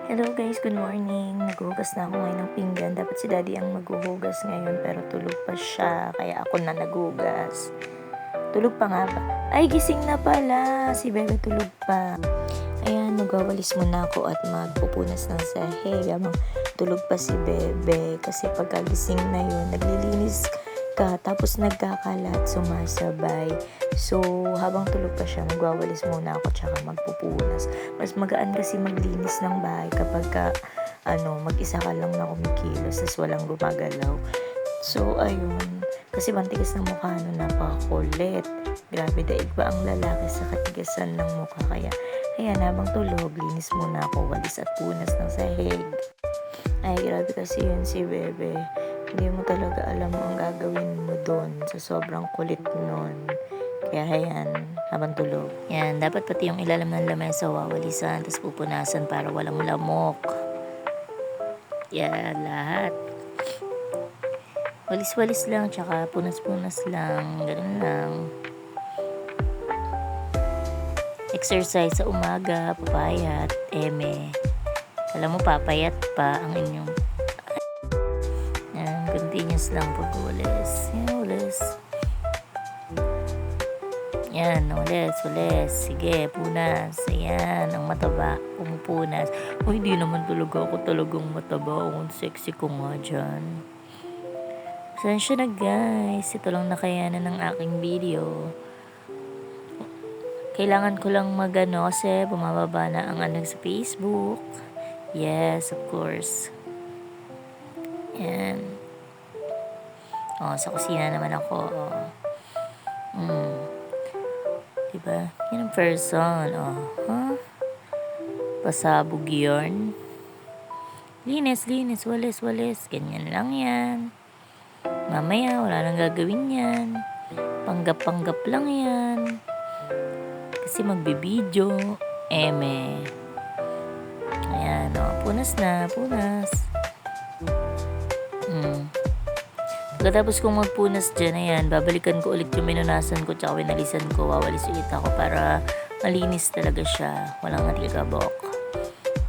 Hello guys, good morning. Naghuhugas na ako ngayon ng pinggan. Dapat si daddy ang maghuhugas ngayon pero tulog pa siya. Kaya ako na naghuhugas. Tulog pa nga ba? Ay, gising na pala. Si Bebe tulog pa. Ayan, magwawalis muna ako at magpupunas ng sahig habang tulog pa si Bebe. Kasi pagkagising na yun, naglilinis ka tapos nagkakalat, sumasabay. So, habang tulog pa siya, magwawalis muna ako tsaka magpupunas. Mas magaan kasi maglinis ng bahay kapag mag-isa ka lang na kumikilos tapos walang gumagalaw. So, ayun. Kasi mantigas ng mukha napakakulit. Grabe, daig ba ang lalaki sa katigasan ng mukha. Kaya, ayan, habang tulog, linis muna ako, walis at punas ng sahig. Ay, grabe kasi yun si Bebe. Hindi mo talaga alam ang gagawin mo doon sa sobrang kulit nun. Kaya ayan, habang tulog. Yan, dapat pati yung ilalim ng lamesa wawalisan, tapos pupunasan para walang lamok. Yan, lahat. Walis-walis lang, tsaka punas-punas lang, ganun lang. Exercise sa umaga, papayat, eme. Alam mo, papayat pa ang inyong... Yan, continuous lang pag-ulis. Yan, ulis. Yan, ulis. Sige, punas. Ayan, ang mataba. Pumupunas. O, hindi naman talaga ako talagang mataba. Ang sexy ko nga dyan. Pasensya na guys. Ito lang nakayanan ng aking video. Kailangan ko lang magano kasi bumababa na ang sa Facebook. Yes, of course. Yan. O, sa kusina naman ako. Diba? Yan ang person. Pasabog yun. Linis. Walis. Ganyan lang yan. Mamaya, wala nang gagawin yan. Panggap lang yan. Kasi magbibideo. Eme. Ayan, punas. Pagkatapos kong magpunas dyan, ayan, babalikan ko ulit yung minunasan ko tsaka winalisan ko. Wawalis ulit ako para malinis talaga siya. Walang natigabok.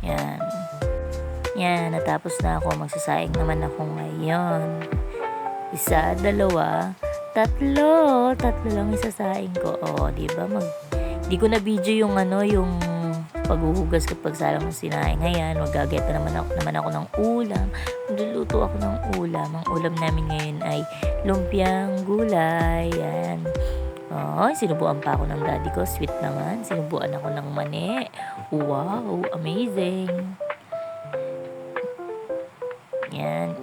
Yan. Yan, natapos na ako. Magsasaing naman ako ngayon. 1, 2, 3. 3 lang isasaing ko. Diba? Di ko na video yung yung paghuhugas kapag salang ng sinaing. Ayan, magageta naman ako ng ulam. Magluluto ako ng ulam. Ang ulam namin ngayon ay lumpiang gulay. Ayan. Sinubuan pa ako ng daddy ko. Sweet naman. Sinubuan ako ng mani. Wow, amazing. Yan.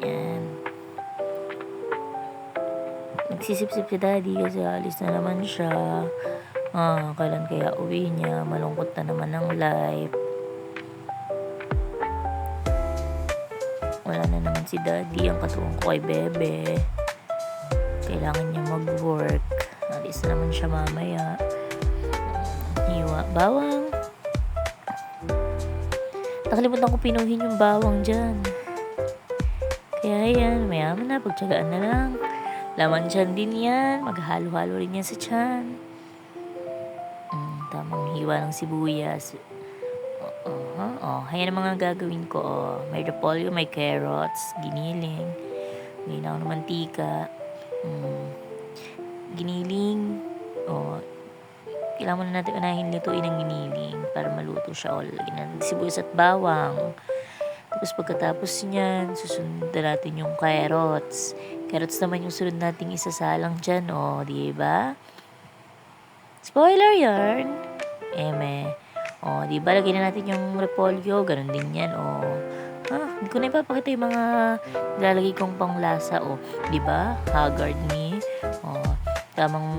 Nagsisip-sip si daddy kasi alis na naman siya. Kailan kaya uwi niya? Malungkot na naman ang life. Wala na naman si daddy. Ang katuwang ko kay Bebe. Kailangan niya mag-work. Alis na naman siya mamaya. Hiwa. Bawang. Nakalimutan ko pinuhin yung bawang dyan. Kaya yan, mayaman na. Pagtsagaan na lang. Laman dyan din yan. Maghalo-halo rin yan sa tiyan. Tamang hiwa ng sibuyas. Ayan ang mga gagawin ko. May repolyo, may carrots, giniling. Ginaw ng mantika. Giniling. Kailangan na natin unahin lutuin ng giniling para maluto siya. Lagyan natin sibuyas at bawang. Tapos pagkatapos niyan, susunod natin yung carrots. Carrots naman yung sunod nating isasalang dyan. Diba? Spoiler yarn. Eme. Diba? Lagyan na natin yung repolyo. Ganon din yan. Hindi ko na ipapakita yung mga lalagay kong panglasa. Diba? Haggard me. Tamang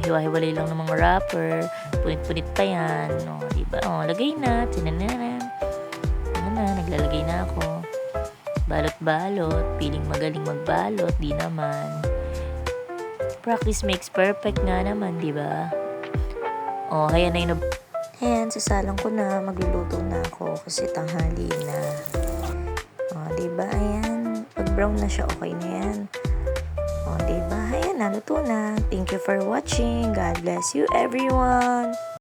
hiwa-hiwalay lang ng mga wrapper. Punit-punit pa yan. Diba? Lagay na. Tinanan. Naglalagay na ako. Balot-balot. Piling magaling magbalot. Di naman. Practice makes perfect nga naman. Diba? Ayan, sasalang ko na, magluluto na ako kasi tanghali na. Diba? Ayan, pag brown na siya, okay na yan. Diba? Ayan, naluto na. Thank you for watching. God bless you, everyone.